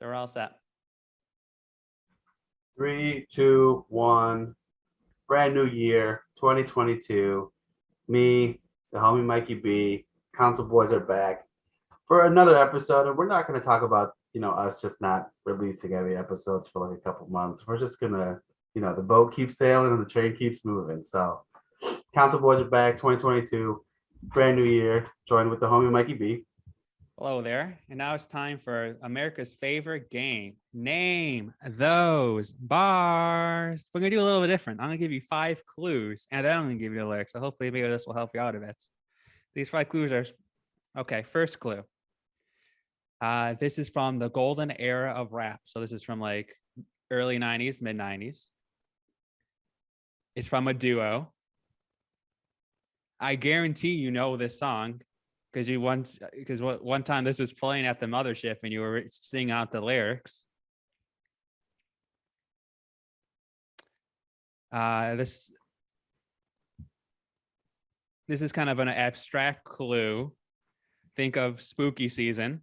So we're all set. 3, 2, 1. Brand new year, 2022. Me, the homie Mikey B, Council Boys are back for another episode, and we're not going to talk about us just not releasing any episodes for like a couple months. We're just gonna, the boat keeps sailing and the train keeps moving. So, Council Boys are back, 2022, brand new year. Joined with the homie Mikey B. Hello there. And now it's time for America's favorite game. Name those bars. We're going to do a little bit different. I'm going to give you 5 clues, and then I'm going to give you the lyrics. So hopefully maybe this will help you out a bit. These 5 clues are, okay, first clue. This is from the golden era of rap. So this is from like early 90s, mid 90s. It's from a duo. I guarantee you know this song because one time this was playing at the mothership and you were singing out the lyrics. This is kind of an abstract clue. Think of spooky season.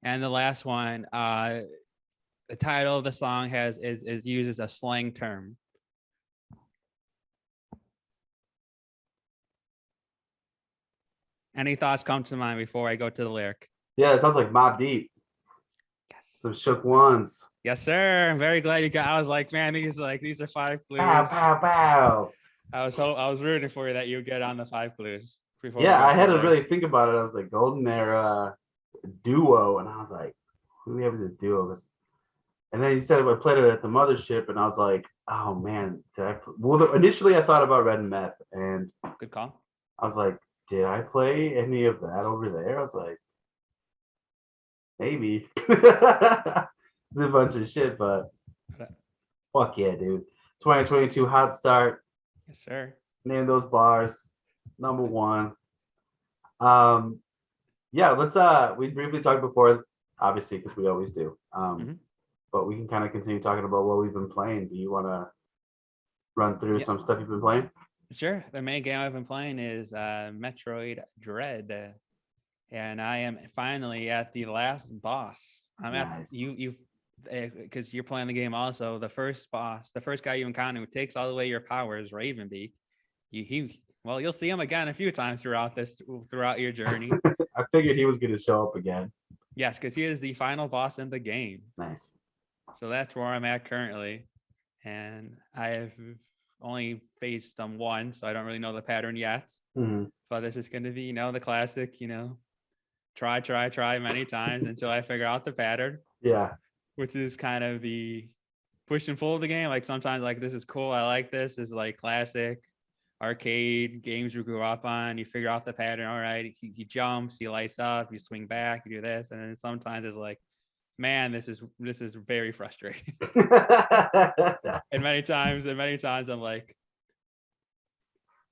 And the last one, the title of the song is uses a slang term. Any thoughts come to mind before I go to the lyric? Yeah, it sounds like Mobb Deep. Yes. Some shook ones. Yes, sir. I'm very glad you got. I was like, man, these are 5 clues. Pow, pow, pow. I was rooting for you that you would get on the 5 clues before. Yeah, I had to really think about it. I was like, Golden Era duo, and I was like, who do we have as a duo? And then you said I played it at the mothership, and I was like, oh man, did I? Well, initially I thought about Red and Meth, and good call. I was like, did I play any of that over there? I was like, maybe. It's a bunch of shit, but fuck yeah, dude. 2022 hot start. Yes, sir. Name those bars. Number 1. Yeah, let's we briefly talked before, obviously, because we always do. But we can kind of continue talking about what we've been playing. Do you want to run through some stuff you've been playing? Sure. The main game I've been playing is Metroid Dread, and I am finally at the last boss. I'm nice. At you because you're playing the game also. The first boss, the first guy you encounter who takes all away your powers, Ravenbeak. You'll see him again a few times throughout your journey. I figured he was going to show up again. Yes, because he is the final boss in the game. Nice. So that's where I'm at currently, and I have only faced them once, so I don't really know the pattern yet. But this is going to be, the classic, try many times until I figure out the pattern. Yeah. Which is kind of the push and pull of the game. Like sometimes, like, this is cool, I like this. Is like classic arcade games we grew up on. You figure out the pattern. All right, he jumps, he lights up, you swing back, you do this, and then sometimes it's like, man, this is very frustrating. and many times I'm like,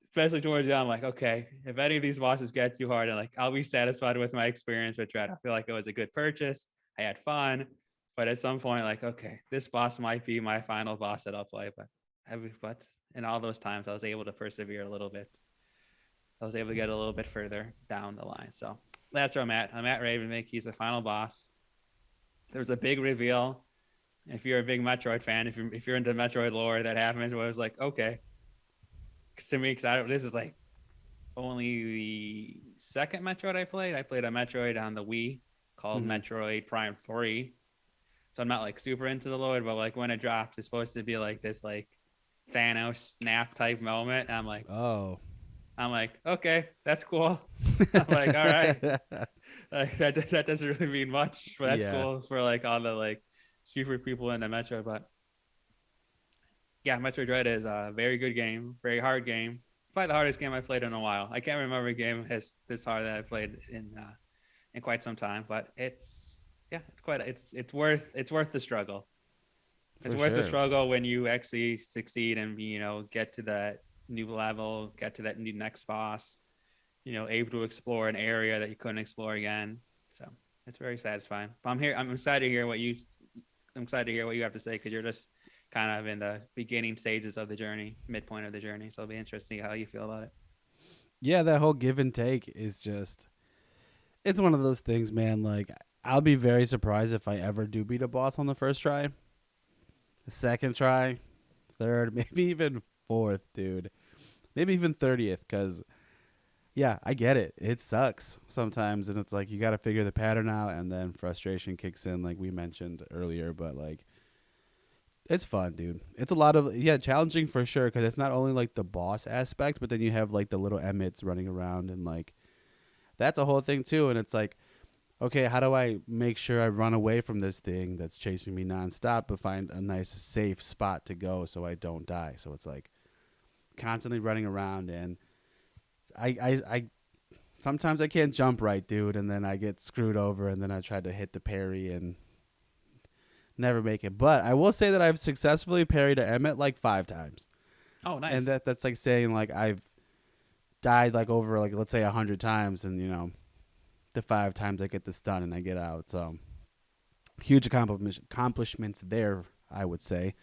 especially towards the end, I'm like, okay, if any of these bosses get too hard, I'll be satisfied with my experience with Dread. I feel like it was a good purchase. I had fun, but at some point, like, okay, this boss might be my final boss that I'll play. But in all those times, I was able to persevere a little bit. So I was able to get a little bit further down the line. So that's where I'm at. I'm at Ravenbeak. He's the final boss. There's a big reveal. If you're a big Metroid fan, if you're into Metroid lore, that happens where I was like, okay. To me, excited. This is like only the second Metroid I played. I played a Metroid on the Wii called Metroid Prime 3. So I'm not like super into the lore, but like when it drops, it's supposed to be like this like Thanos snap type moment. And I'm like, okay, that's cool. I'm like, all right. Like, that doesn't really mean much, but that's cool for like all the like super people in the Metroid. But yeah, Metroid Dread is a very good game, very hard game. Probably the hardest game I've played in a while. I can't remember a game this hard that I've played in quite some time, but it's worth the struggle. It's worth the struggle when you actually succeed and get to that new level, get to that new next boss, able to explore an area that you couldn't explore again. So it's very satisfying. But I'm excited to hear what you have to say, because you're just kind of in the beginning stages of the journey, midpoint of the journey. So it'll be interesting how you feel about it. Yeah, that whole give and take is just, It's one of those things, man. Like, I'll be very surprised if I ever do beat a boss on the first try, the second try, third, maybe even fourth, dude. Maybe even 30th, because, yeah, I get it. It sucks sometimes, and it's like you got to figure the pattern out, and then frustration kicks in, like we mentioned earlier. But, like, it's fun, dude. It's a lot of, yeah, challenging for sure, because it's not only, like, the boss aspect, but then you have, like, the little Emmets running around, and, like, that's a whole thing, too. And it's like, okay, how do I make sure I run away from this thing that's chasing me nonstop, but find a nice, safe spot to go so I don't die? So it's like constantly running around, and I sometimes I can't jump right, dude, and then I get screwed over, and then I try to hit the parry and never make it. But I will say that I've successfully parried a Emmet like 5 times, Oh, and nice. that's like saying like I've died like over like let's say 100 times, and the 5 times I get this done and I get out. So huge accomplishments there, I would say.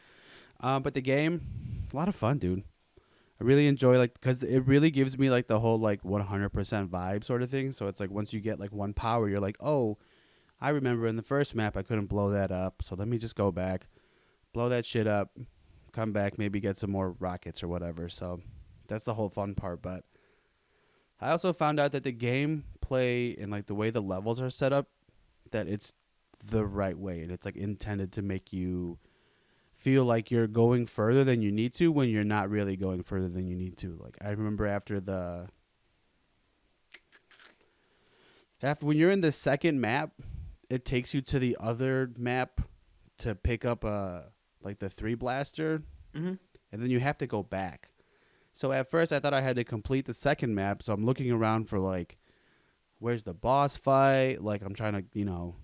But the game, a lot of fun, dude. I really enjoy like because it really gives me like the whole like 100% vibe sort of thing. So it's like once you get like one power, you're like, oh, I remember in the first map I couldn't blow that up, so let me just go back, blow that shit up, come back, maybe get some more rockets or whatever. So that's the whole fun part. But I also found out that the gameplay and like the way the levels are set up, that it's the right way, and it's like intended to make you feel like you're going further than you need to when you're not really going further than you need to. Like I remember after when you're in the second map, it takes you to the other map to pick up like the 3 blaster, Hmm. and then you have to go back. So at first I thought I had to complete the second map, so I'm looking around for like where's the boss fight? Like I'm trying to,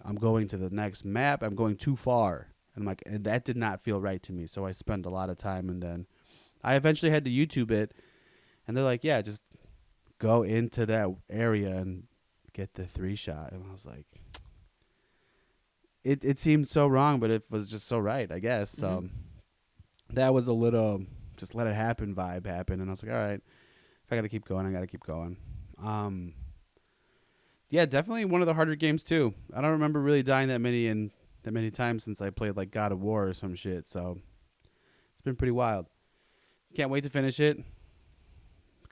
I'm going to the next map. I'm going too far. And I'm like, and that did not feel right to me. So I spent a lot of time, and then I eventually had to YouTube it. And they're like, yeah, just go into that area and get the 3 shot. And I was like, it seemed so wrong, but it was just so right, I guess. Hmm. So that was a little just let it happen vibe happen. And I was like, all right, if I got to keep going, I got to keep going. Um, yeah, definitely one of the harder games too. I don't remember really dying that many times since I played like God of War or some shit. So it's been pretty wild. Can't wait to finish it.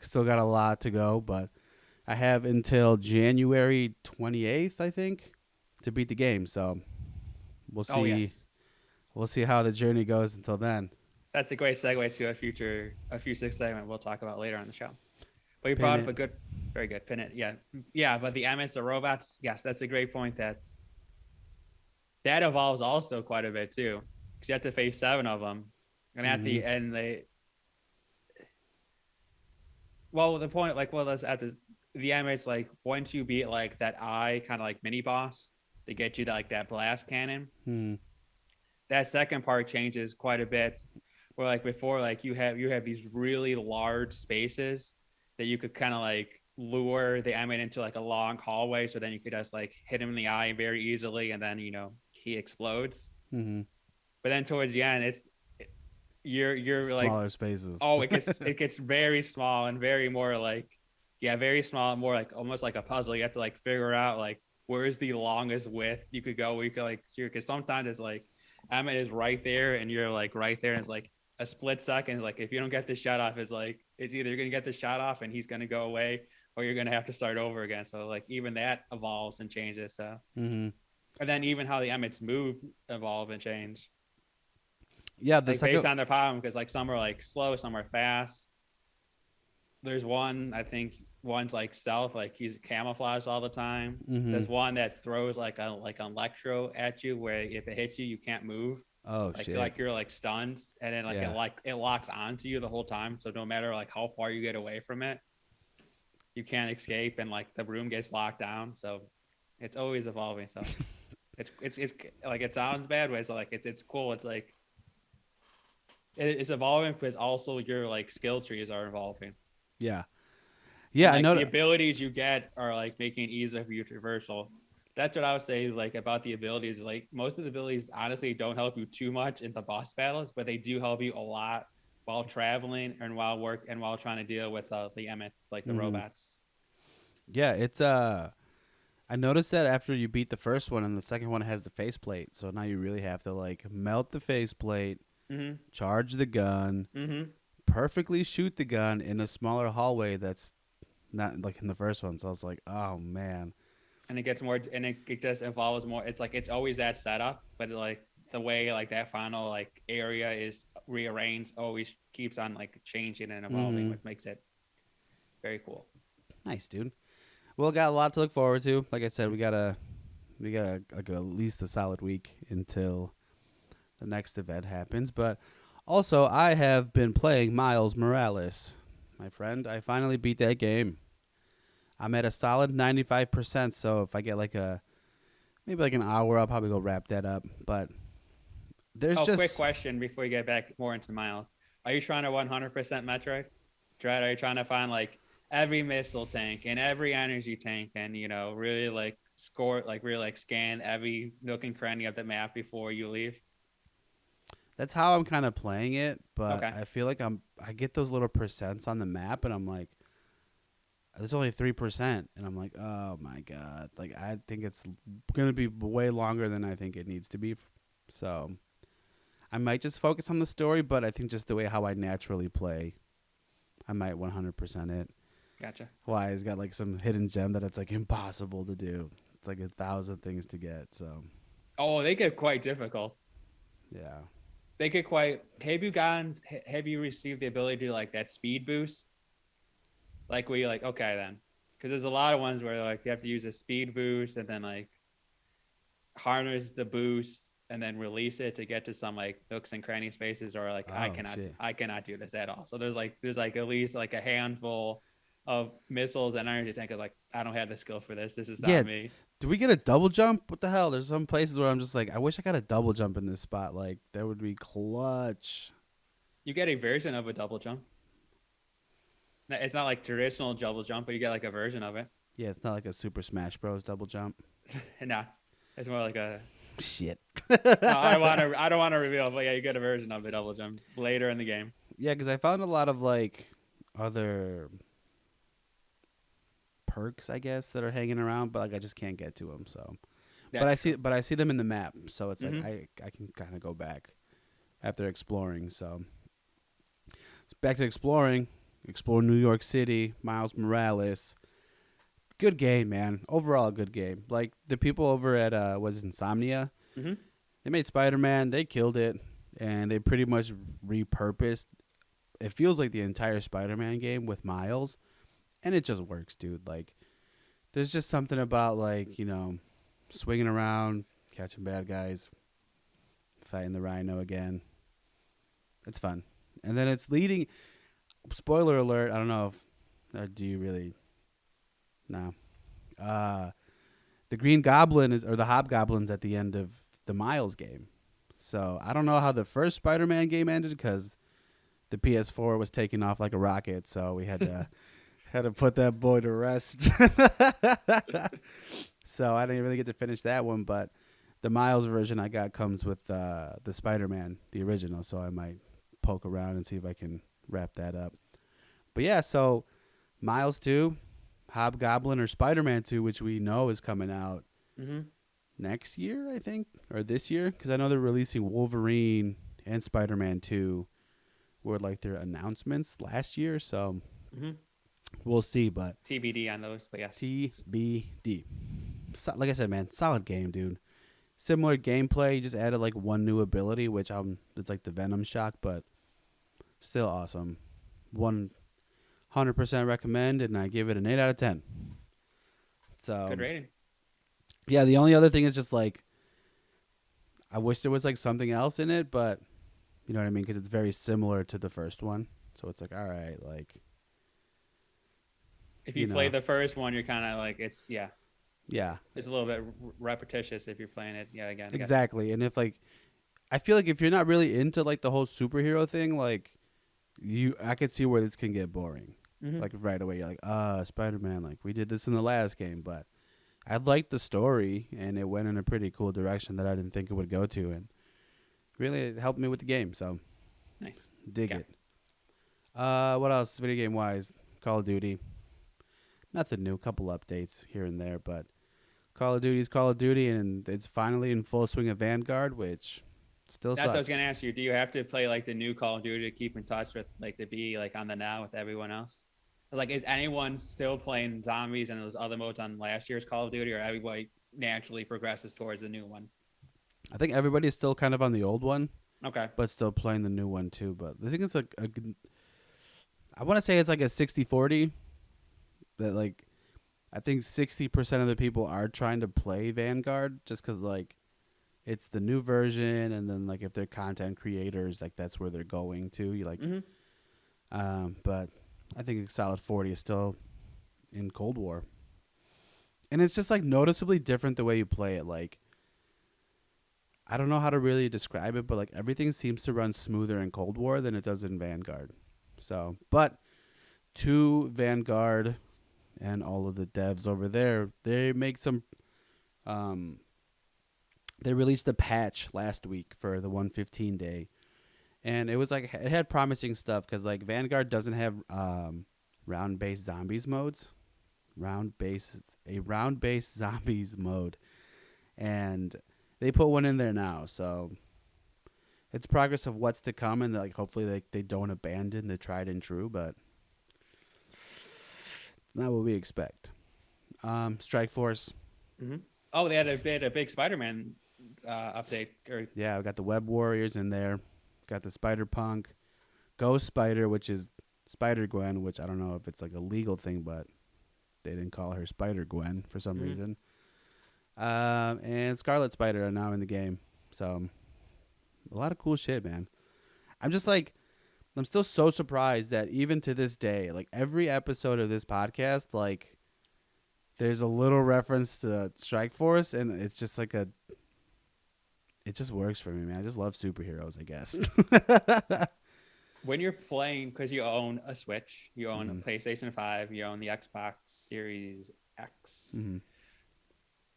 Still got a lot to go, but I have until January 28th, I think, to beat the game. So we'll Oh, see. yes. We'll see how the journey goes until then. That's a great segue to a future segment we'll talk about later on the show. But you Pin brought up it. a good, very good pin it. Yeah, yeah. But the Emmets, the robots, yes, that's a great point. That evolves also quite a bit too, because you have to face 7 of them, and at Mm-hmm. the end well, the point like well, that's at the Emmets like once you beat like that eye kind of like mini boss to get you to like that blast cannon, Hmm. that second part changes quite a bit. Where like before, like you have these really large spaces that you could kind of like lure the Emmet into like a long hallway, so then you could just like hit him in the eye very easily, and then he explodes. Mm-hmm. But then towards the end, you're like, Smaller spaces. oh, it gets very small and very more like, yeah, very small and more like almost like a puzzle. You have to like figure out like where is the longest width you could go. Where you could like, because sometimes it's like Emmett is right there and you're like right there, and it's like a split second. Like if you don't get the shot off, it's like it's either you're gonna get the shot off and he's gonna go away, or you're gonna have to start over again. So like even that evolves and changes. So Mm-hmm. and then even how the Emmets move evolve and change, Yeah, the like based second. on their problem, because like some are like slow, some are fast. There's one, I think one's like stealth, like he's camouflaged all the time. Mm-hmm. There's one that throws like an electro at you, where if it hits you, you can't move. Oh Like shit. you're like stunned, and then Yeah. like it locks onto you the whole time. So no matter like how far you get away from it, you can't escape, and like the room gets locked down. So it's always evolving. So it's like it sounds bad, but it's cool. It's like it's evolving because also your like skill trees are evolving. Yeah. And Yeah. I like the know. abilities you get are like making it easier for you to traversal. That's what I would say like about the abilities. Like most of the abilities honestly don't help you too much in the boss battles, but they do help you a lot while traveling and while work and while trying to deal with the Emmets, like the Mm-hmm. robots. Yeah. It's. I noticed that after you beat the first one and the second one has the faceplate, so now you really have to like melt the faceplate, Mm-hmm. charge the gun, Mm-hmm. perfectly shoot the gun in a smaller hallway that's not like in the first one. So I was like, oh man. And it gets more, and it just evolves more. It's like it's always that setup, but like the way like that final like area is rearranged always keeps on like changing and evolving, Mm-hmm. which makes it very cool. Nice, dude. Well, got a lot to look forward to. Like I said, we got like at least a solid week until the next event happens. But also, I have been playing Miles Morales, my friend. I finally beat that game. I'm at a solid 95%. So if I get like maybe like an hour, I'll probably go wrap that up. But there's Oh, quick just question before we get back more into Miles. Are you trying to 100% Metroid Dread? Are you trying to find like every missile tank and every energy tank and, really like score, like really like scan every nook and cranny of the map before you leave? that's how I'm kind of playing it. But Okay. I feel like I get those little percents on the map, and I'm like, there's only 3%, and I'm like, oh my god, like I think it's gonna be way longer than I think it needs to be. So I might just focus on the story, but I think just the way how I naturally play, I might 100% it. Gotcha. Why it's got like some hidden gem that it's like impossible to do. It's like 1,000 things to get. So Oh, they get quite difficult. yeah, They get quite. Have you received the ability to like that speed boost? Like where you're like, okay, then. Because there's a lot of ones where like you have to use a speed boost and then like harness the boost and then release it to get to some like nooks and cranny spaces, or like oh shit. I cannot do this at all. So there's at least like a handful of missiles and energy tankers. Like I don't have the skill for this. This is Yeah, not me. do we get a double jump? What the hell? There's some places where I'm just like, I wish I got a double jump in this spot. Like that would be clutch. You get a version of a double jump. It's not like traditional double jump, but you get like a version of it. Yeah, it's not like a Super Smash Bros. Double jump. Nah, it's more like a. Shit. No, I don't want to reveal, but yeah, you get a version of the double jump later in the game. Yeah, because I found a lot of like other perks, I guess, that are hanging around, but like I just can't get to them. So, but I see them in the map, so it's like I can kind of go back after exploring. So, back to exploring. Explore New York City. Miles Morales. Good game, man. Overall, good game. Like the people over at was Insomnia. Mm-hmm. They made Spider-Man. They killed it, and they pretty much repurposed. It feels like the entire Spider-Man game with Miles, and it just works, dude. Like, there's just something about like swinging around, catching bad guys, fighting the Rhino again. It's fun, and then it's leading. Spoiler alert! I don't know if do you really? No. The Green Goblin or the Hobgoblin's at the end of the Miles game. So I don't know how the first Spider-Man game ended because the PS4 was taking off like a rocket. So we had to had to put that boy to rest. So I didn't really get to finish that one, but the Miles version I got comes with the Spider-Man, the original. So I might poke around and see if I can wrap that up. But yeah, so Miles 2, Hobgoblin, or Spider-Man 2, which we know is coming out next year, I think, or this year, because I know they're releasing Wolverine and Spider-Man 2 were like their announcements last year, so we'll see. But TBD on those, but yes. TBD. So, like I said, man, solid game, dude. Similar gameplay, you just added like one new ability, which it's like the Venom shock, but still awesome. 100% recommend, and I give it an 8 out of 10. So Good rating. Yeah, the only other thing is just like I wish there was like something else in it, but you know what I mean, because it's very similar to the first one. So it's like, all right, like if you play the first one, you're kind of like it's yeah, it's a little bit repetitious if you're playing it again. Exactly. And if like I feel like if you're not really into like the whole superhero thing, like I could see where this can get boring. Like right away, you're like, Spider-Man, like we did this in the last game, but I liked the story and it went in a pretty cool direction that I didn't think it would go to, and really it helped me with the game. So nice, dig it. What else? Video game wise, Call of Duty. Nothing new. Couple updates here and there, but Call of Duty is Call of Duty, and it's finally in full swing of Vanguard, which still That's what I was sucks. gonna ask you. Do you have to play like the new Call of Duty to keep in touch with, like, to be like on the now with everyone else? Like, is anyone still playing zombies and those other modes on last year's Call of Duty, or everybody naturally progresses towards the new one? I think everybody's still kind of on the old one, Okay. but still playing the new one too. But I think it's like I want to say it's like a 60-40. That like I think 60% of the people are trying to play Vanguard just because like it's the new version, and then like if they're content creators, like that's where they're going to. You like, but I think a solid 40 is still in Cold War, and it's just like noticeably different the way you play it. Like I don't know how to really describe it, but like everything seems to run smoother in Cold War than it does in Vanguard. So, but to Vanguard and all of the devs over there, they make some. They released a patch last week for the 115 day, and it was like it had promising stuff because like Vanguard doesn't have round based zombies modes, round based zombies mode, and they put one in there now. So it's progress of what's to come, and like hopefully they don't abandon the tried and true, but not what we expect. Strike Force. Oh, they had a big Spider-Man update. Or Yeah, we got the Web Warriors in there. Got the Spider Punk, Ghost Spider, which is Spider Gwen, which I don't know if it's like a legal thing, but they didn't call her Spider Gwen for some reason. And Scarlet Spider are now in the game. So a lot of cool shit, man. I'm just like, I'm still so surprised that even to this day, like every episode of this podcast, like there's a little reference to Strike Force, and it's just like it just works for me, man. I just love superheroes, I guess. when you're playing, because you own a Switch, you own a PlayStation 5, you own the Xbox Series X.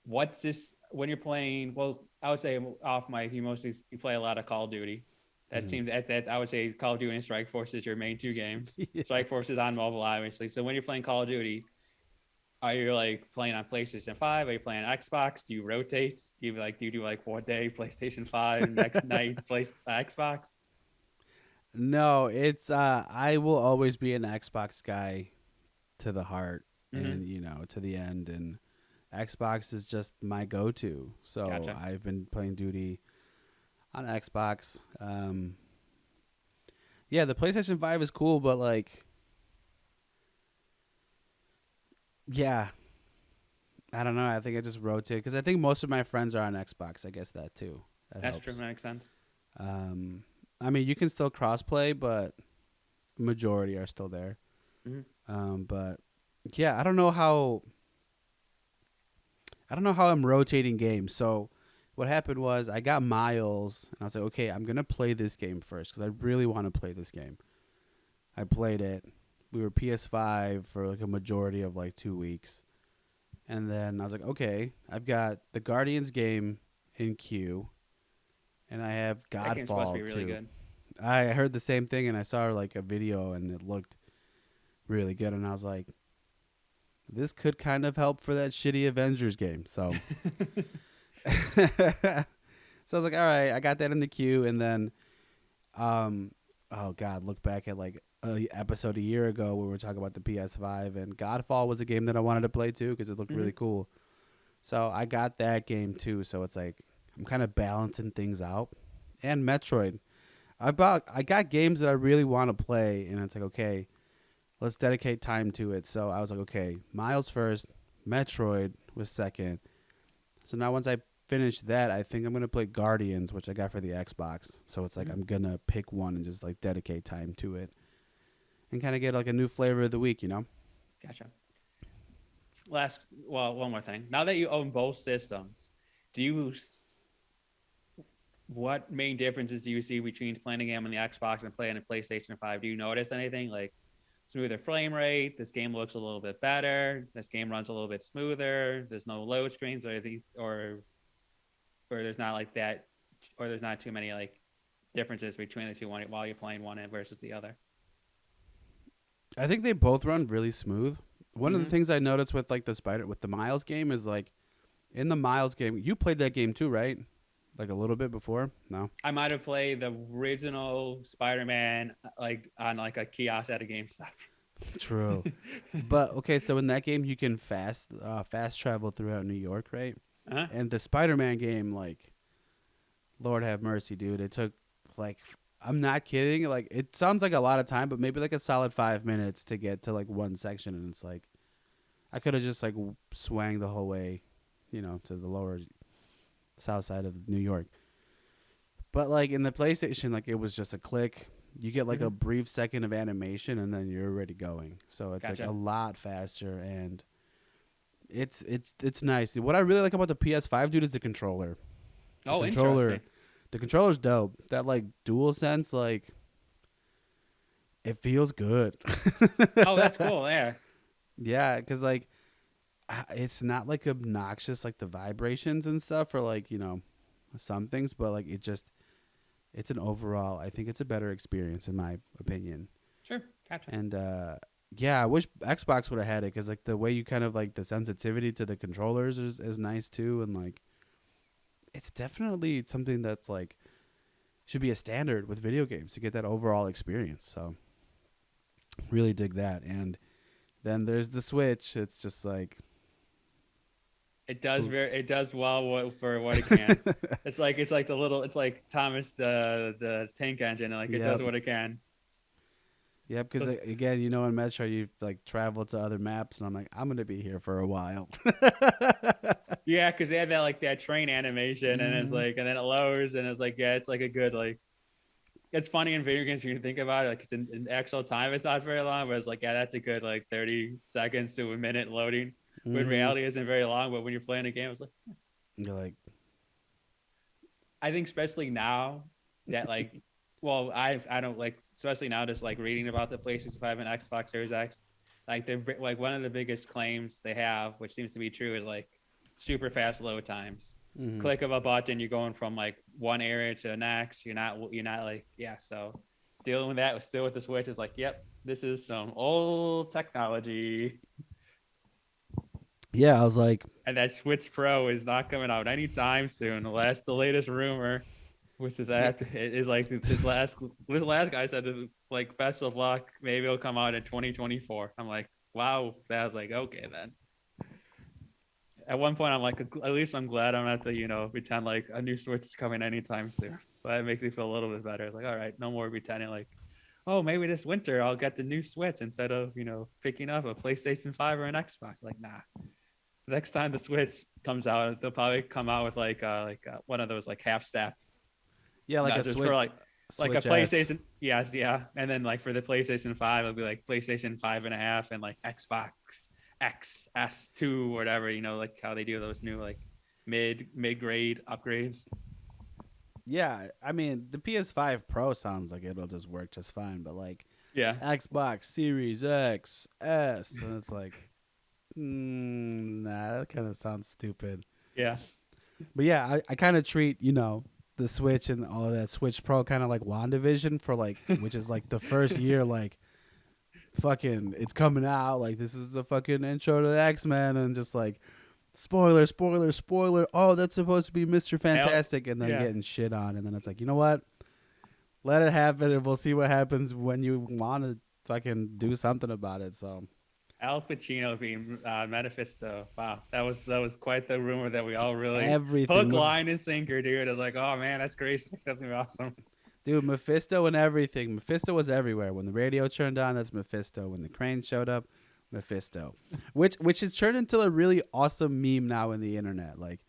What's this when you're playing? Well, I would say off mic, you play a lot of Call of Duty. That seems that I would say Call of Duty and Strike Force is your main two games. Yeah. Strike Force is on mobile, obviously. So when you're playing Call of Duty, are you like playing on PlayStation 5? Are you playing on Xbox? Do you rotate? Do you do like one day PlayStation 5, next night play Xbox? No, it's I will always be an Xbox guy to the heart and to the end, and Xbox is just my go-to. So Gotcha. I've been playing Duty on Xbox. Yeah, the PlayStation 5 is cool, but like yeah, I don't know. I think I just rotate because I think most of my friends are on Xbox. I guess that too. That's That's helps. true. That makes sense. I mean, you can still crossplay, but majority are still there. But yeah, I don't know how I'm rotating games. So what happened was I got Miles, and I was like, okay, I'm gonna play this game first because I really want to play this game. I played it. We were PS5 for like a majority of like 2 weeks. And then I was like, okay, I've got the Guardians game in queue, and I have That game's supposed Godfall to be really too. good. I heard the same thing, and I saw like a video, and it looked really good, and I was like, this could kind of help for that shitty Avengers game. So, so I was like, all right, I got that in the queue, and then, oh god, look back at like an episode a year ago where we were talking about the PS5, and Godfall was a game that I wanted to play too because it looked really cool. So I got that game too. So it's like I'm kind of balancing things out. And Metroid, I got games that I really want to play, and it's like, okay, let's dedicate time to it. So I was like, okay, Miles first, Metroid was second. So now once I finish that, I think I'm gonna play Guardians, which I got for the Xbox. So it's like I'm gonna pick one and just like dedicate time to it, and kind of get like a new flavor of the week, Gotcha. One more thing. Now that you own both systems, what main differences do you see between playing a game on the Xbox and playing a PlayStation 5? Do you notice anything like smoother frame rate? This game looks a little bit better. This game runs a little bit smoother. There's no load screens or there's not like that, or there's not too many like differences between the two while you're playing one versus the other. I think they both run really smooth. One of the things I noticed with like with the Miles game is like In the Miles game, you played that game too, right? Like a little bit before? No. I might have played the original Spider-Man like on like a kiosk at a GameStop. True. But okay, so in that game you can fast travel throughout New York, right? Uh-huh. And the Spider-Man game, like, Lord have mercy, dude. It took like I'm not kidding. Like, it sounds like a lot of time, but maybe like a solid 5 minutes to get to like one section, and it's like I could have just like swang the whole way, to the lower south side of New York. But like in the PlayStation, like it was just a click. You get like a brief second of animation, and then you're already going. So it's like Gotcha. a lot faster, and it's nice. What I really like about the PS5, dude, is the controller. The Oh, controller, interesting. the controller's dope. That like dual sense, like it feels good. Oh, that's cool. Yeah. Yeah, because like it's not like obnoxious like the vibrations and stuff for like some things, but like it's an overall. I think it's a better experience in my opinion. Sure. Gotcha. And yeah, I wish Xbox would have had it because like the way you kind of like the sensitivity to the controllers is nice too, and like it's definitely something that's like should be a standard with video games to get that overall experience. So really dig that. And then there's the Switch. It's just like It does well for what it can. It's like it's like Thomas the tank engine. Like it does yep. what it can. Yep, because So again, in Metroid, you like travel to other maps, and I'm like, I'm gonna be here for a while. yeah, because they had that like that train animation, and it's Mhm. like, and then it lowers, and it's like, yeah, it's like a good like. It's funny in video games when you think about it, like it's in actual time, it's not very long, but it's like, yeah, that's a good like 30 seconds to a minute loading. When Mhm. reality isn't very long, but when you're playing a game, it's like, You're like, I think especially now that like, well, I don't like, especially now just like reading about the PlayStation 5 and Xbox Series X, like they're like one of the biggest claims they have, which seems to be true, is like super fast load times. mhm. Click of a button, you're going from like one area to the next. You're not like, yeah. So dealing with that still with the Switch is like, yep, this is some old technology. Yeah, I was like, And that Switch Pro is not coming out anytime soon. The latest rumor, which is yeah, that is like this last guy said, like, best of luck. Maybe it'll come out in 2024. I'm like, wow. That was like, okay then. At one point, I'm like, at least I'm glad I'm not the pretend like a new Switch is coming anytime soon. So that makes me feel a little bit better. It's like, all right, no more pretending like, oh, maybe this winter I'll get the new Switch instead of picking up a PlayStation 5 or an Xbox. Like, nah. Next time the Switch comes out, they'll probably come out with like one of those like half staff. yeah, like No, a just for like a Switch S. PlayStation. Yes, yeah, and then like for the PlayStation 5, it'll be like PlayStation 5.5 and like Xbox XS2 or whatever. Like how they do those new like mid grade upgrades. Yeah, I mean the PS5 Pro sounds like it'll just work just fine, but like Yeah, Xbox Series X, S, and it's like, nah, that kind of sounds stupid. yeah. But yeah, I kind of treat the Switch and all of that Switch Pro kind of like WandaVision for like, which is like the first year like fucking it's coming out, like this is the fucking intro to the X-Men, and just like spoiler, spoiler, spoiler. Oh, that's supposed to be Mr. Hell, Fantastic, and then yeah. getting shit on, and then it's like, you know what? Let it happen, and we'll see what happens when you want to fucking do something about it. So Al Pacino being Mephisto. Wow, that was quite the rumor that we all really everything, hook, line, and sinker, dude. I was like, oh man, that's crazy. That's gonna be awesome. dude, Mephisto and everything. Mephisto was everywhere. When the radio turned on, that's Mephisto. When the crane showed up, Mephisto, which has turned into a really awesome meme now in the internet. Like,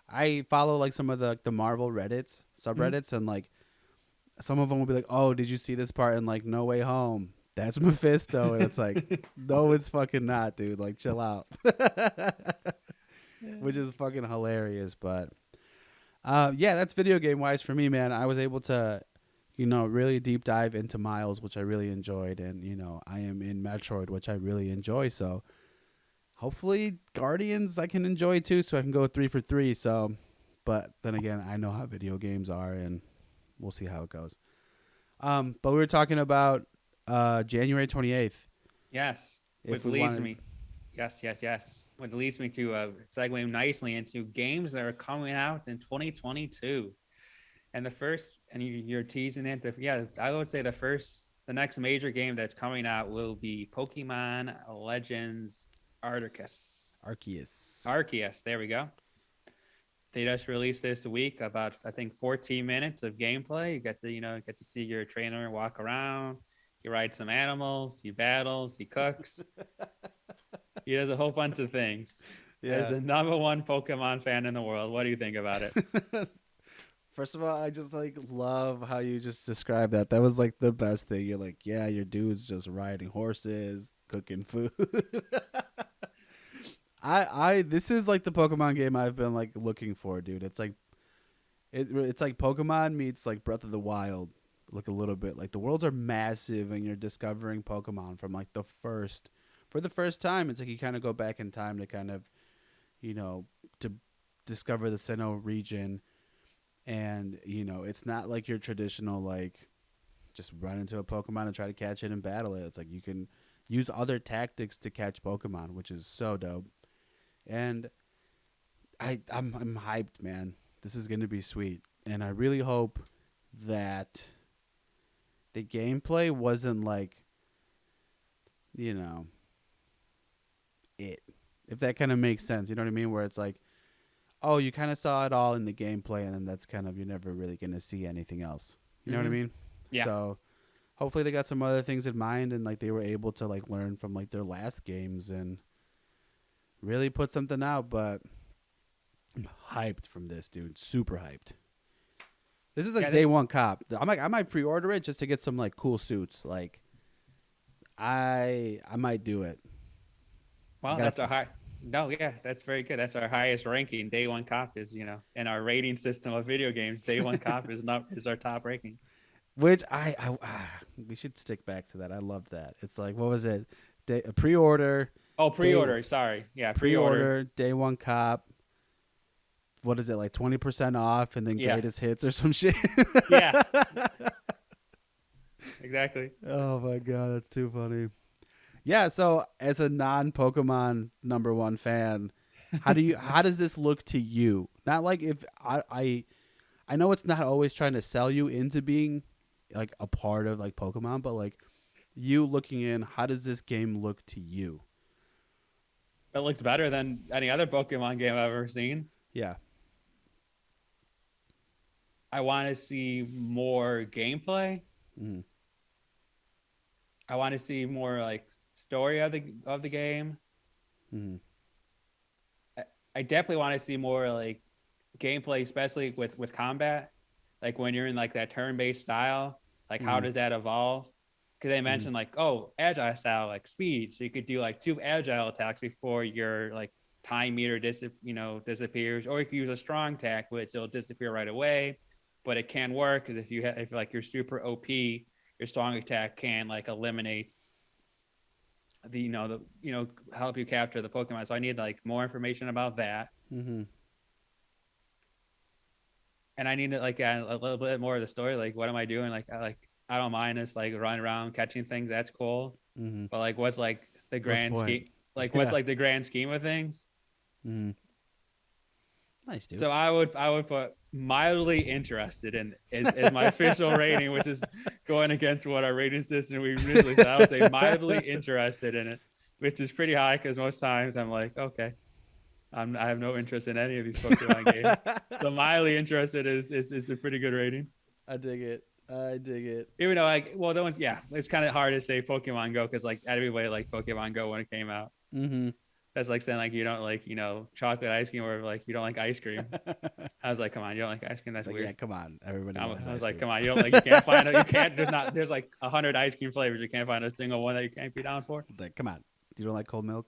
I follow like some of the Marvel Reddits subreddits, and like some of them will be like, "Oh, did you see this part in like No Way Home? That's Mephisto," and it's like, no, it's fucking not, dude. Like, chill out. Which is fucking hilarious, but yeah, that's video game wise for me, man. I was able to, really deep dive into Miles, which I really enjoyed, and I am in Metroid, which I really enjoy. So hopefully Guardians I can enjoy too, so I can go 3 for 3. So, but then again, I know how video games are, and we'll see how it goes. But we were talking about January 28th. Yes, If which we leads wanted, me. Yes. Which leads me to segue nicely into games that are coming out in 2022. And the first, and you're teasing it. I would say the next major game that's coming out will be Pokemon Legends Arceus. Arceus. Arceus, there we go. They just released this week about I think 14 minutes of gameplay. You get to see your trainer walk around. He rides some animals. He battles. He cooks. He does a whole bunch of things. As the number one Pokemon fan in the world, what do you think about it? First of all, I just like love how you just described that. That was like the best thing. You're like, yeah, your dude's just riding horses, cooking food. This is like the Pokemon game I've been like looking for, dude. It's like it's like Pokemon meets like Breath of the Wild, like a little bit. Like the worlds are massive and you're discovering Pokemon from like for the first time. It's like you kind of go back in time to kind of, to discover the Sinnoh region. And, it's not like your traditional, like, just run into a Pokemon and try to catch it and battle it. It's like you can use other tactics to catch Pokemon, which is so dope. And I'm hyped, man. This is going to be sweet. And I really hope that the gameplay wasn't like, it. If that kind of makes sense. You know what I mean? Where it's like, oh, you kind of saw it all in the gameplay, and then that's kind of, you're never really going to see anything else. You know what I mean? Yeah. So hopefully they got some other things in mind, and like they were able to like learn from like their last games and really put something out. But I'm hyped from this, dude. Super hyped. This is like day one cop. I might pre-order it just to get some like cool suits. Like I might do it. Well, that's a high. No, yeah, that's very good. That's our highest ranking. Day one cop is, in our rating system of video games. Day one cop is our top ranking. Which we should stick back to that. I love that. It's like, what was it? Pre-order. Oh, pre-order. Sorry, yeah, pre-order. Day one cop. What is it, like 20% off, and then greatest hits or some shit? Yeah. Exactly. Oh my god, that's too funny. Yeah, so as a non-Pokemon number one fan, how does this look to you? Not like if I know it's not always trying to sell you into being like a part of like Pokemon, but like you looking in, how does this game look to you? It looks better than any other Pokemon game I've ever seen. Yeah. I want to see more gameplay. Mm-hmm. I want to see more like story of the game. Mm-hmm. I definitely want to see more like gameplay, especially with combat. Like when you're in like that turn-based style, like how does that evolve? Because they mentioned like, oh, agile style, like speed. So you could do like 2 agile attacks before your like time meter disappears, or you could use a strong attack, which it'll disappear right away. But it can work because if like you're super OP, your strong attack can like eliminate help you capture the Pokemon. So I need like more information about that. Mm-hmm. And I need to like add a little bit more of the story. Like, what am I doing? I don't mind this like running around catching things. That's cool. Mm-hmm. But like, what's like the grand scheme? Like, Yeah. what's like the grand scheme of things? Mm-hmm. Nice, dude. So I would put mildly interested in is my official rating, which is going against what our rating system we usually. So I would say mildly interested in it, which is pretty high because most times I'm like, okay, I have no interest in any of these Pokemon games. So mildly interested is a pretty good rating. I dig it. Even though it's kind of hard to say Pokemon Go because like everybody liked Pokemon Go when it came out. Mm-hmm. That's like saying like you don't like chocolate ice cream or like you don't like ice cream. I was like, come on, you don't like ice cream? That's weird. Yeah, come on, everybody. I was like, come on, you can't find it. You can't. There's like 100 ice cream flavors. You can't find a single one that you can't be down for. Like, come on, you don't like cold milk?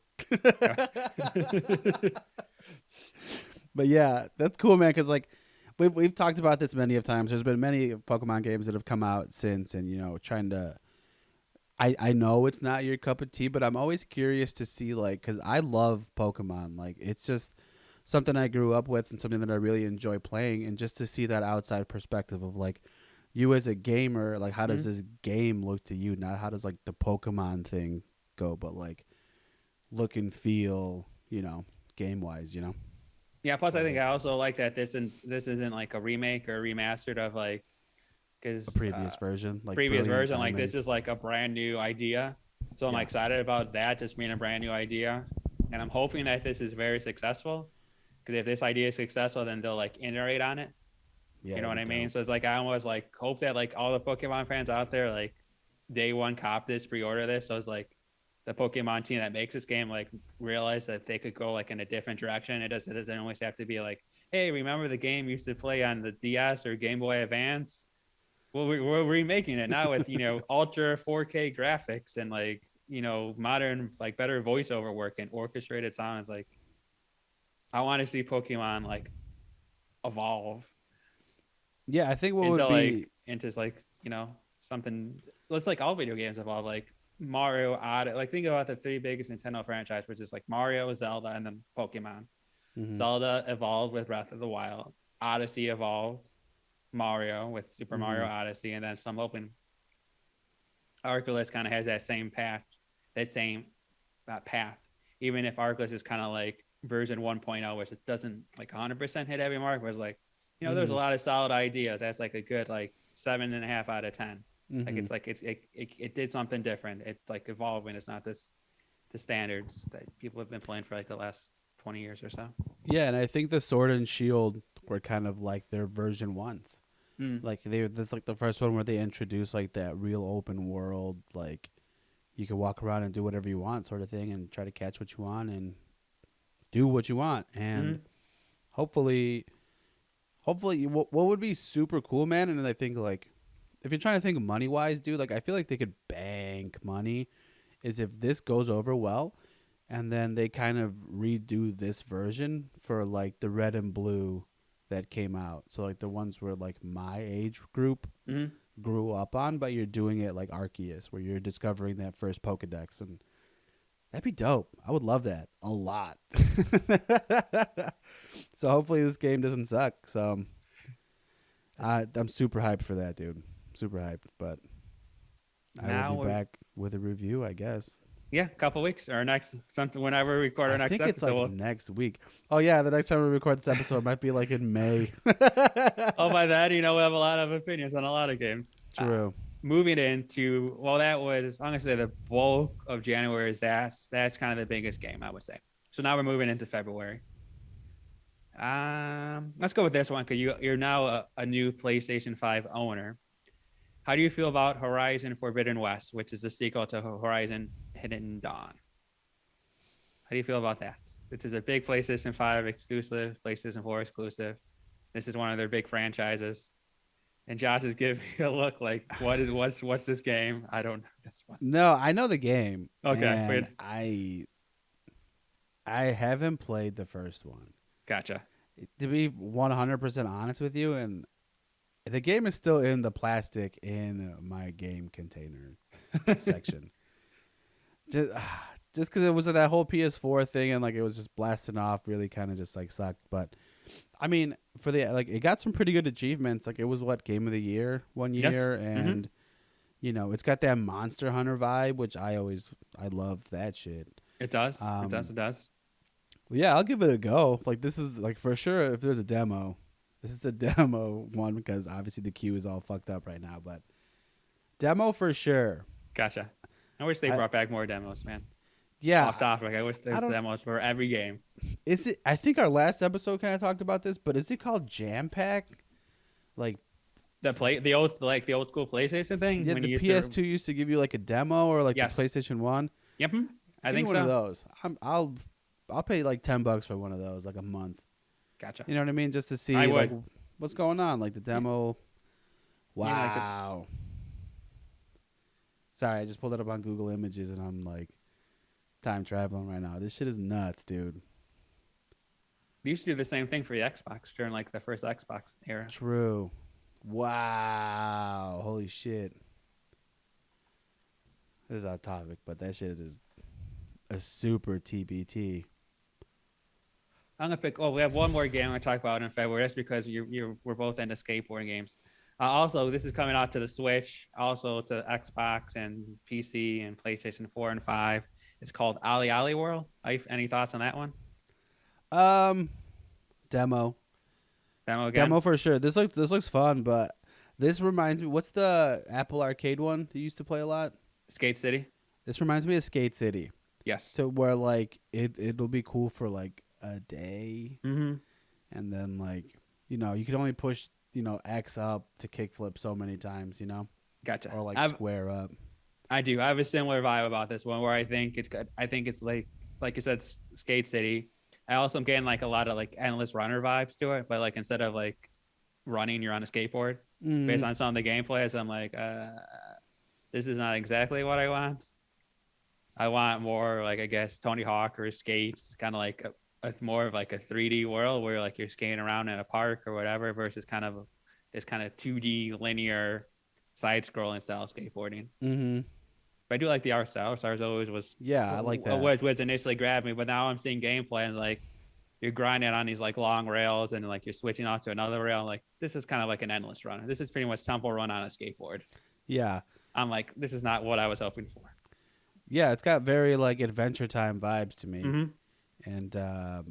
But yeah, that's cool, man. Because like we've talked about this many of times. There's been many Pokemon games that have come out since, and trying to. I know it's not your cup of tea, but I'm always curious to see, like, because I love Pokemon. Like, it's just something I grew up with and something that I really enjoy playing. And just to see that outside perspective of, like, you as a gamer, like, how does this game look to you? Not how does, like, the Pokemon thing go, but, like, look and feel, game wise, Yeah. Plus, I think Right. I also like that this isn't like a remake or remastered of like A because previous version, like previous Brilliant version. Like this Diamond. is like a brand new idea. So I'm Yeah. excited about that just being a brand new idea, and I'm hoping that this is very successful. Because if this idea is successful, then they'll like iterate on it. Yeah, You know that'd what be I mean? dope. So it's like I almost like hope that like all the Pokemon fans out there like day one cop this, pre-order this. So it's like the Pokemon team that makes this game like realize that they could go like in a different direction. It doesn't always have to be like, hey, remember the game you used to play on the DS or Game Boy Advance? Well, we're remaking it now with ultra 4K graphics and like modern like better voiceover work and orchestrated sounds. Like I want to see Pokemon like evolve Yeah, I think what would into be like something. Let's like all video games evolve like Mario, Odyssey. Like think about the three biggest Nintendo franchise, which is like Mario, Zelda, and then Pokemon. mhm, Zelda evolved with Breath of the Wild. Odyssey evolved Mario with Super Mario mhm, Odyssey, and then some open Arculus kind of has that same path, that same path. Even if Arculus is kind of like version 1.0, which it doesn't like 100% hit every mark, was like, there's a mhm, lot of solid ideas. That's like a good like 7.5 out of 10. Like mhm. it's like it did something different. It's like evolving. It's not the standards that people have been playing for like the last 20 years or so. Yeah, and I think the Sword and Shield were kind of like their version ones. Mm. Like that's like the first one where they introduced like that real open world, like you can walk around and do whatever you want, sort of thing, and try to catch what you want and do what you want. And Mm. hopefully, what would be super cool, man. And I think like if you're trying to think money wise, dude, like I feel like they could bank money. Is if this goes over well, and then they kind of redo this version for like the red and blue that came out. So like the ones where like my age group Mm. grew up on, but you're doing it like Arceus, where you're discovering that first Pokedex, and that'd be dope. I would love that a lot. So hopefully this game doesn't suck. So I'm super hyped for that, dude. Super hyped, but I will Now be we're back with a review, I guess. yeah, a couple weeks or next something whenever we record our I next think it's episode. like next week. Oh yeah, the next time we record this episode might be like in May. Oh, by that, we have a lot of opinions on a lot of games. True. Moving into, well, that was, I'm going to say the bulk of January is that's kind of the biggest game, I would say. So now we're moving into February. Let's go with this one because you're now a new PlayStation 5 owner. How do you feel about Horizon Forbidden West, which is the sequel to Horizon Hidden Dawn? How do you feel about that? This is a big PlayStation 5 exclusive, PlayStation 4 exclusive. This is one of their big franchises. And Josh is giving me a look like, what's this game? I don't know this one. No, I know the game, Okay, and wait, I haven't played the first one. gotcha. To be 100% honest with you, and the game is still in the plastic in my game container section. Just because it was that whole PS4 thing and like it was just blasting off, really kind of just like sucked. But I mean, for the like, it got some pretty good achievements. Like it was what Game of the Year one Yes. year, and it's got that Monster Hunter vibe, which I love that shit. It does. Um, It does. Yeah, I'll give it a go. Like this is like for sure. If there's a demo, this is the demo one because obviously the queue is all fucked up right now. But demo for sure. Gotcha. I wish they I, brought back more demos, man. yeah, Off topic. I wish I there's don't. demos for every game. Is it? I think our last episode kind of talked about this, but is it called Jam Pack? Like The old school PlayStation thing yeah, when the you used PS2 used to give you like a demo, or like Yes. the PlayStation One. Yep. I Give think me one so. of those. I'll pay like $10 for one of those, like a month. Gotcha. You know what I mean? Just to see I like would. what's going on, like the demo. Yeah, like Wow. Sorry, I just pulled it up on Google Images and I'm like time traveling right now. This shit is nuts, dude. They used to do the same thing for the Xbox during like the first Xbox era. True. Wow. Holy shit. This is off topic, but that shit is a super TBT. I'm gonna pick. Oh, we have one more game I'm gonna talk about in February. That's because we're both into skateboarding games. Also, this is coming out to the Switch, also to Xbox and PC and PlayStation 4 and 5. It's called Ali Ali World. Any thoughts on that one? Um, demo, Demo again? demo for sure. This looks fun, but this reminds me. What's the Apple Arcade one that you used to play a lot? Skate City? This reminds me of Skate City. Yes. To where like it'll be cool for like a day, Mm-hmm. and then like you can only push X up to kickflip so many times, Gotcha. or like I've, square up. I do. I have a similar vibe about this one where I think it's good. I think it's like you said, Skate City. I also am getting like a lot of like endless runner vibes to it, but like instead of like running, you're on a skateboard. Based on some of the gameplays, I'm like, this is not exactly what I want. I want more like I guess Tony Hawk or skates, kind of like a more of like a 3D world where like you're skating around in a park or whatever, versus kind of this kind of 2D linear side scrolling style skateboarding. Mm-hmm. But I do like the art style. Stars always was Yeah, I like that. was initially grabbed me, but now I'm seeing gameplay and like you're grinding on these like long rails and like you're switching off to another rail. Like this is kind of like an endless run. This is pretty much Temple Run on a skateboard. Yeah, I'm like, this is not what I was hoping for. yeah, it's got very like Adventure Time vibes to me, Mm-hmm. and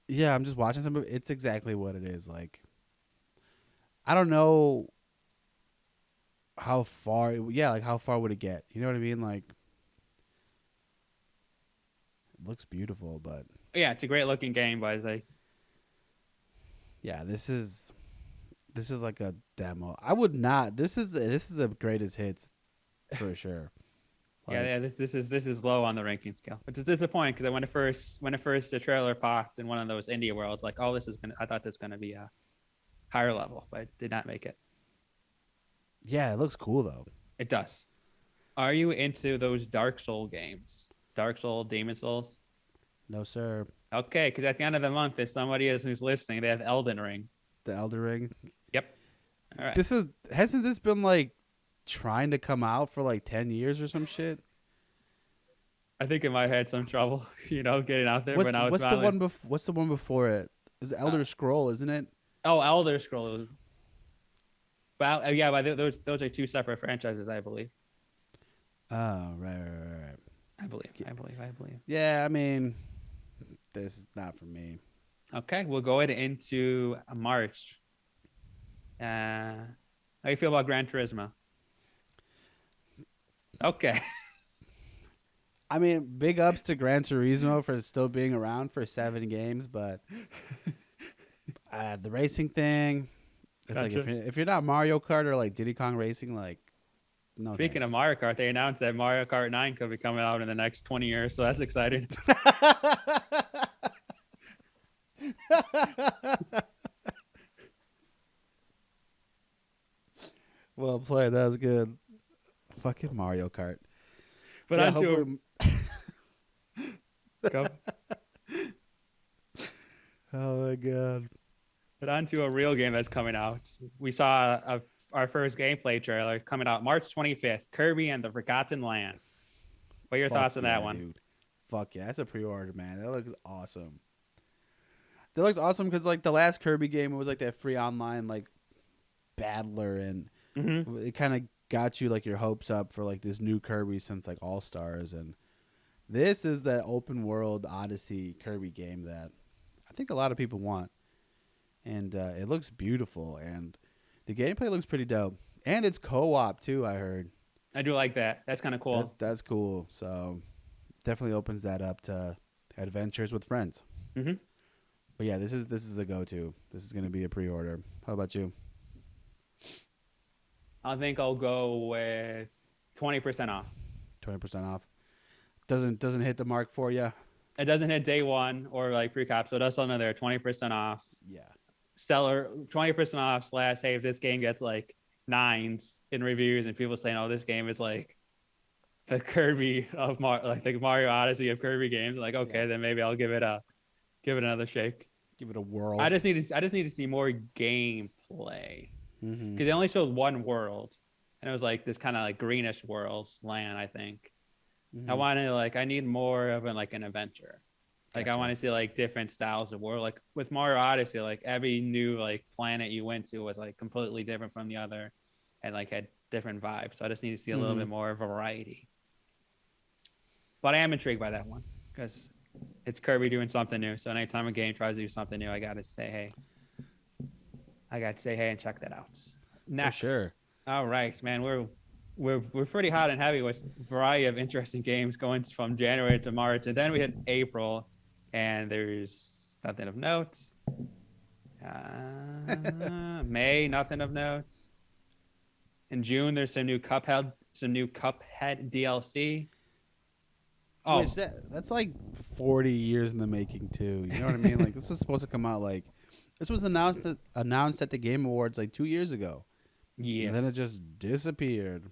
yeah, I'm just watching some of it. It's exactly what it is. Like, I don't know how far. Yeah, like how far would it get? You know what I mean? Like, it looks beautiful, but Yeah, it's a great looking game, but it's like, yeah, this is like a demo. I would not. This is a greatest hits for sure. Like, yeah, this is low on the ranking scale, which is disappointing because when it first the trailer popped in one of those indie worlds, like, oh, I thought this was gonna be a higher level, but it did not make it. yeah, it looks cool though. It does. Are you into those Dark Soul games? Dark Soul, Demon Souls? No sir. Okay, because at the end of the month, if somebody who's listening, they have Elden Ring. The Elder Ring. Yep. All right. Hasn't this been like trying to come out for like 10 years or some shit? I think it might have had some trouble, getting out there. What's, but now what's it's the finally... what's the one before it? It's Elder Scroll, isn't it? Oh, Elder Scrolls. Well, yeah, but those are two separate franchises, I believe. Oh, right. I believe. Yeah, I mean, this is not for me. Okay, we'll go into March. How do you feel about Gran Turismo? Okay. I mean, big ups to Gran Turismo for still being around for 7 games, but the racing thing, it's like if you're not Mario Kart or like Diddy Kong Racing, like, no. Speaking of Mario Kart, they announced that Mario Kart 9 could be coming out in the next 20 years, so that's exciting. Well played. That was good. Fucking Mario Kart. But yeah, onto go. Oh my god. But onto a real game that's coming out. We saw our first gameplay trailer coming out March 25th, Kirby and the Forgotten Land. What are your thoughts on that one? Dude. Fuck yeah, that's a pre-order, man. That looks awesome. That looks awesome because like the last Kirby game, it was like that free online like battler, and it kind of got you like your hopes up for like this new Kirby since like All Stars, and this is that open world Odyssey Kirby game that I think a lot of people want, and it looks beautiful, and the gameplay looks pretty dope, and it's co-op too. I heard. I do like that. That's kind of cool. That's cool. So definitely opens that up to adventures with friends. Mm-hmm. But yeah, this is a go-to. This is going to be a pre-order. How about you? I think I'll go with 20% off. 20% off. Doesn't hit the mark for you. It doesn't hit day one or like pre-cop, so that's another 20% off. Yeah. Stellar 20% off / hey, if this game gets like 9s in reviews and people saying, oh, this game is like the Kirby of like the Mario Odyssey of Kirby games, like okay, then maybe I'll give it another shake. Give it a whirl. I just need to see more gameplay because they only showed one world, and it was like this kind of like greenish world land. I think I need more of an adventure. Like I want to see like different styles of world. Like with Mario Odyssey, like every new like planet you went to was like completely different from the other, and like had different vibes. So I just need to see a little bit more variety. But I am intrigued by that one because it's Kirby doing something new. So anytime a game tries to do something new, I got to say hey. And check that out. Next. For sure. All right, man. We're pretty hot and heavy with a variety of interesting games going from January to March, and then we hit April, and there's nothing of note. May, nothing of note. In June, there's some new Cuphead DLC. Oh, Which that's like 40 years in the making too. You know what I mean? Like this was supposed to come out this was announced at the Game Awards like 2 years ago. yes. And then it just disappeared.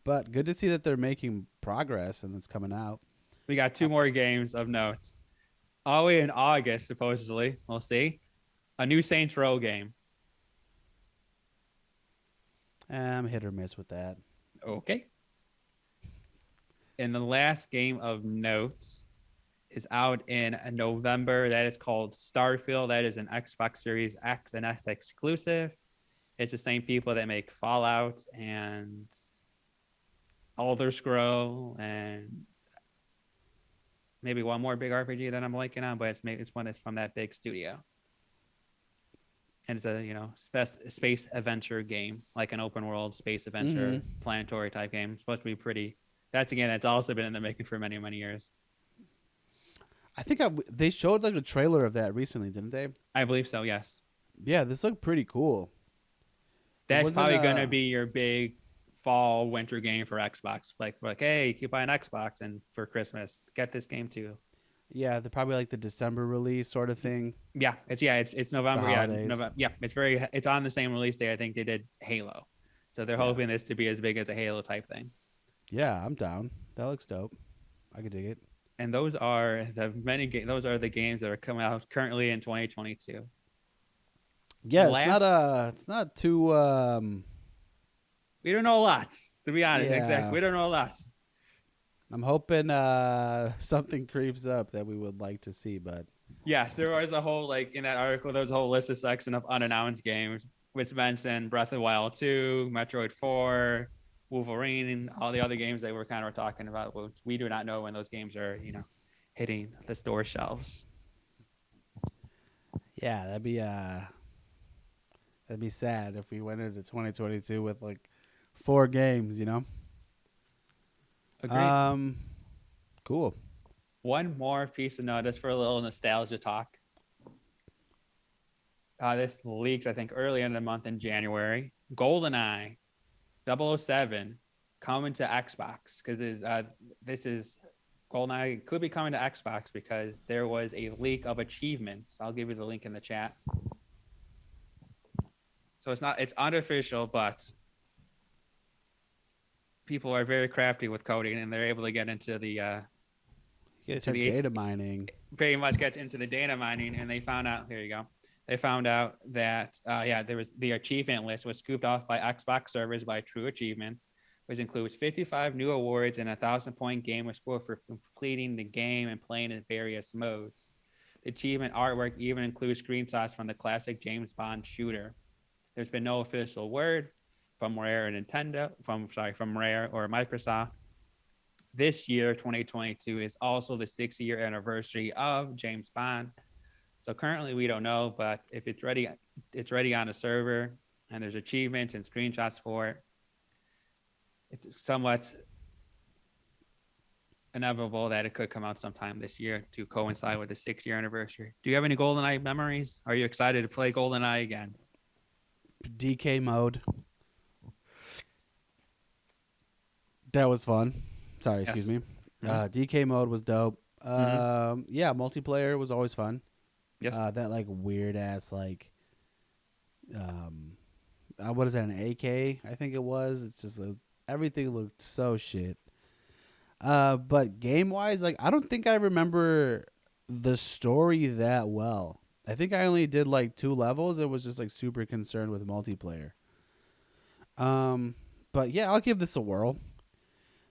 But good to see that they're making progress and it's coming out. We got 2 more games of note. All the way in August, supposedly. We'll see. A new Saints Row game. I'm hit or miss with that. Okay. And the last game of note is out in November. That is called Starfield. That is an Xbox Series X and S exclusive. It's the same people that make Fallout and Elder Scroll and maybe one more big RPG that I'm blanking on, but it's one that's from that big studio. And it's a space adventure game, like an open world space adventure, planetary type game. It's supposed to be pretty. That's also been in the making for many, many years. I think they showed like a trailer of that recently, didn't they? I believe so, yes. Yeah, this looked pretty cool. That's probably going to be your big fall, winter game for Xbox. Like, hey, you buy an Xbox and for Christmas, get this game too. Yeah, they're probably like the December release sort of thing. Yeah, it's November. The November. Yeah, it's on the same release day I think they did Halo. So they're hoping this to be as big as a Halo type thing. Yeah, I'm down. That looks dope. I could dig it. And those are the games that are coming out currently in 2022. Yeah, it's not too we don't know a lot, to be honest. Yeah. Exactly. We don't know a lot. I'm hoping something creeps up that we would like to see, but yes, there was a whole in that article, there was a whole list of section of unannounced games, which mentioned Breath of the Wild 2, Metroid 4, Wolverine, and all the other games they were kind of talking about. Which we do not know when those games are, hitting the store shelves. yeah, that'd be sad if we went into 2022 with 4 games, Agreed. Cool. One more piece of notice for a little nostalgia talk. This leaked, I think, early in the month in January. GoldenEye 007 coming to Xbox because this is GoldenEye could be coming to Xbox because there was a leak of achievements. I'll give you the link in the chat. So it's unofficial, but people are very crafty with coding and they're able to get into the data mining. Pretty much get into the data mining, and they found out. Here you go. They found out that there was the achievement list was scooped off by Xbox servers by True Achievements, which includes 55 new awards and a 1,000-point gamer score for completing the game and playing in various modes. The achievement artwork even includes screenshots from the classic James Bond shooter. There's been no official word from Rare from Rare or Microsoft. This year, 2022, is also the 6-year anniversary of James Bond. So currently we don't know, but if it's ready on a server and there's achievements and screenshots for it, it's somewhat inevitable that it could come out sometime this year to coincide with the 6-year anniversary. Do you have any GoldenEye memories? Are you excited to play GoldenEye again? DK mode. That was fun. Sorry, excuse me. DK mode was dope. Yeah, multiplayer was always fun. Yes. That weird ass what is that, an AK? I think it was. It's just everything looked so shit. But game wise, I don't think I remember the story that well. I think I only did 2 levels. It was just super concerned with multiplayer. But yeah, I'll give this a whirl.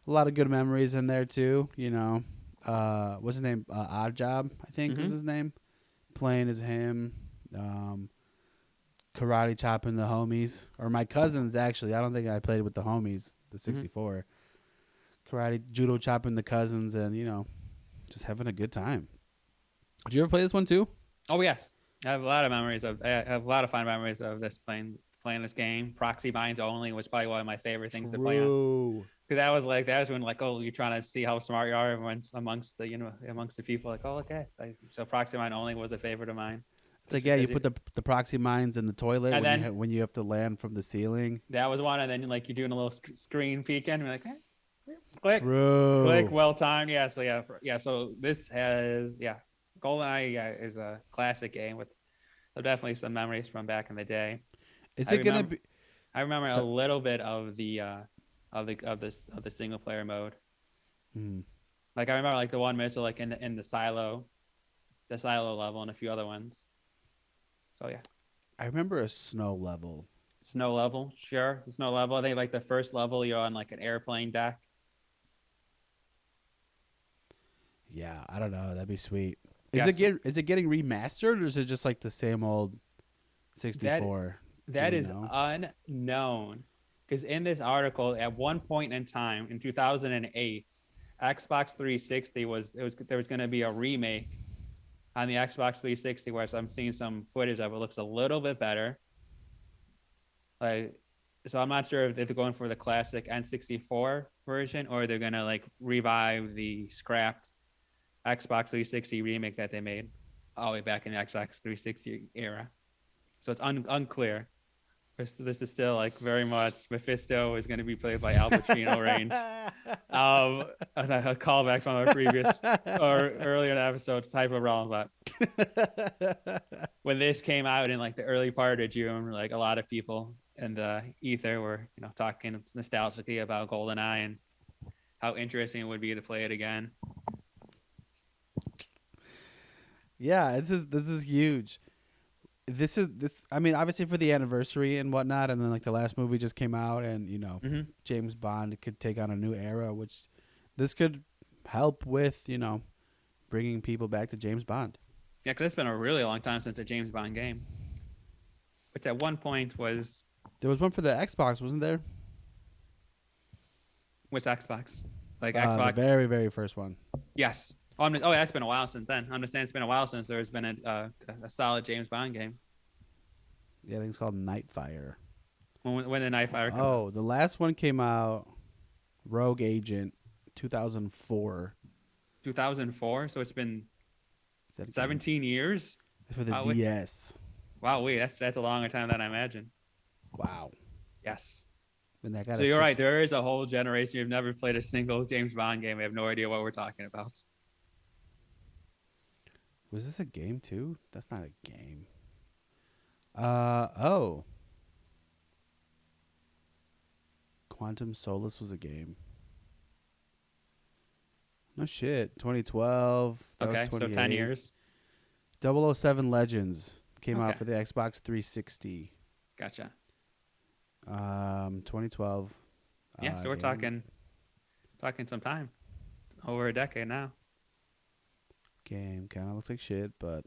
A lot of good memories in there too. What's his name? Odd Job, I think was his name. Playing as him, karate chopping the homies, or my cousins actually. I don't think I played with the homies, the 64. karate, judo chopping the cousins, and just having a good time. Did you ever play this one too? Oh yes, I have a lot of memories of. I have a lot of fun memories of this playing this game. Proxy binds only was probably one of my favorite things to play on. Because that was when you're trying to see how smart you are amongst the people, like, oh, okay, so proxy bind only was a favorite of mine. It's like, yeah, you put the proxy mines in the toilet and when you have to land from the ceiling. That was one, and then like you're doing a little screen peeking, and you're like, click, True. click, well timed, yeah. So yeah. So this has GoldenEye is a classic game with definitely some memories from back in the day. Is it gonna be? I remember a little bit of the single player mode. Like I remember like the one missile like in the silo level and a few other ones. So yeah. I remember a snow level. Snow level, sure. The snow level. I think like the first level you're on like an airplane deck. Yeah, I don't know. That'd be sweet. Is it getting remastered or is it just like the same old 64? That is unknown. Because in this article, at one point in time in 2008, Xbox 360 there was going to be a remake on the Xbox 360, where I'm seeing some footage of it. Looks a little bit better. So I'm not sure if they're going for the classic N64 version or they're gonna like revive the scrapped Xbox 360 remake that they made all the way back in the Xbox 360 era. So it's unclear. This is still like very much Mephisto is going to be played by Al Pacino range. A callback from our previous or earlier episode type of realm, but when this came out in like the early part of June, like a lot of people in the ether were talking nostalgically about GoldenEye and how interesting it would be to play it again. Yeah, this is huge. This I mean, obviously for the anniversary and whatnot, and then like the last movie just came out, and James Bond could take on a new era, which this could help with bringing people back to James Bond. Yeah, because it's been a really long time since a James Bond game, which at one point was. There was one for the Xbox, wasn't there? Which Xbox? Like Xbox? The very, very first one. Yes. Oh, that's been a while since then. I understand it's been a while since there's been a solid James Bond game. Yeah, I think it's called Nightfire. When did Nightfire come out? Oh, the last one came out, Rogue Agent, 2004. 2004? So it's been 17 years? For the DS. Wow, wait, that's a longer time than I imagined. Wow. Yes. So you're right. There is a whole generation who've never played a single James Bond game. We have no idea what we're talking about. Was this a game too? That's not a game. Oh. Quantum Solace was a game. No shit. 2012. Okay, so 10 years. 007 Legends came out for the Xbox 360. Gotcha. 2012. Yeah, so we're talking some time. Over a decade now. Game kind of looks like shit, but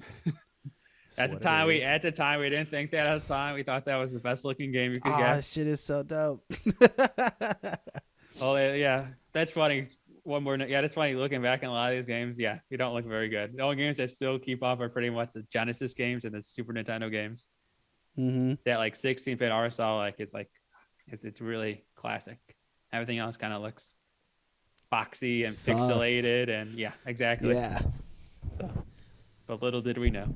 at the time we didn't think that at the time. We thought that was the best looking game you could get. This shit is so dope. Oh yeah, that's funny. That's funny. Looking back in a lot of these games, yeah, you don't look very good. The only games that still keep up are pretty much the Genesis games and the Super Nintendo games. That like 16-bit RSL it's really classic. Everything else kind of looks boxy and pixelated, and yeah, exactly. Yeah. So, but little did we know.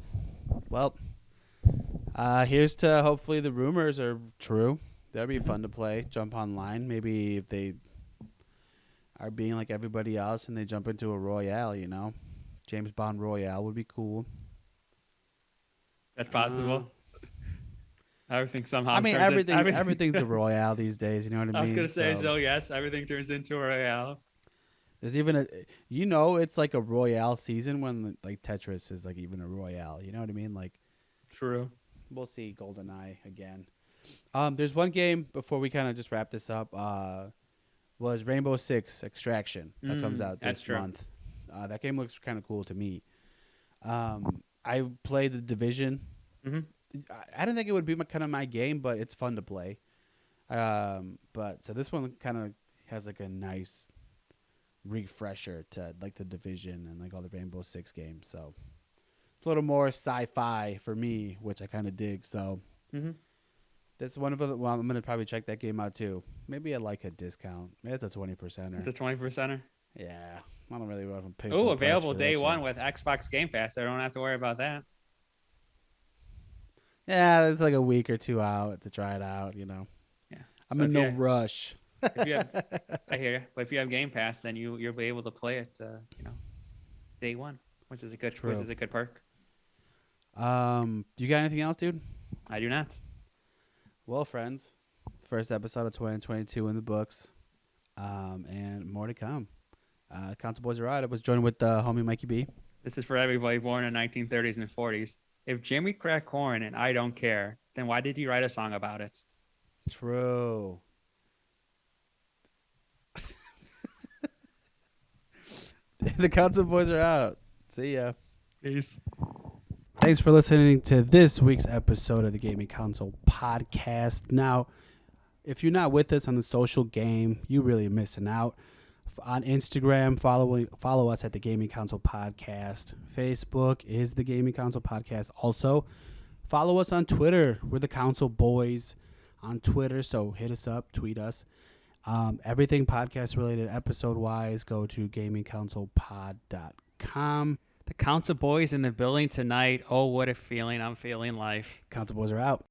Well, here's to hopefully the rumors are true. That'd be fun to play. Jump online. Maybe if they are being like everybody else and they jump into a Royale, James Bond Royale would be cool. That's possible. Everything somehow. I mean, everything's a Royale these days. You know what I mean? I was gonna say so. Yes, everything turns into a Royale. There's even it's like a Royale season when like Tetris is like even a Royale. You know what I mean? Like, true. We'll see GoldenEye again. There's one game before we kind of just wrap this up. Was Rainbow Six Extraction that comes out this month. That game looks kind of cool to me. I played The Division. I didn't think it would be my game, but it's fun to play. But so this one kind of has like a nice refresher to like the Division and like all the Rainbow Six games. So it's a little more sci-fi for me, which I kind of dig. So that's one of the. Well, I'm gonna probably check that game out too. Maybe at like a discount. Maybe it's a 20%. It's a 20%er. Yeah, I don't really want to pay. Oh, available day one with Xbox Game Pass. I don't have to worry about that. Yeah, it's like a week or two out to try it out. You know. Yeah, I'm so in no rush. If you have, I hear you. But if you have Game Pass, then you'll be able to play it. Day one, which is a good perk. You got anything else, dude? I do not. Well, friends, first episode of 2022 in the books, and more to come. Council Boys are out. I was joined with homie Mikey B. This is for everybody born in 1930s and 40s. If Jimmy cracked corn and I don't care, then why did you write a song about it? True. The Council Boys are out. See ya. Peace. Thanks for listening to this week's episode of the Gaming Console Podcast. Now, if you're not with us on the social game, you're really missing out. On Instagram, follow us at the Gaming Console Podcast. Facebook is the Gaming Console Podcast. Also, follow us on Twitter. We're the Council Boys on Twitter, so hit us up, tweet us. Everything podcast related, episode wise, go to gamingconsolepod.com. The Council Boys in the building tonight. Oh, what a feeling. I'm feeling life. Council Boys are out.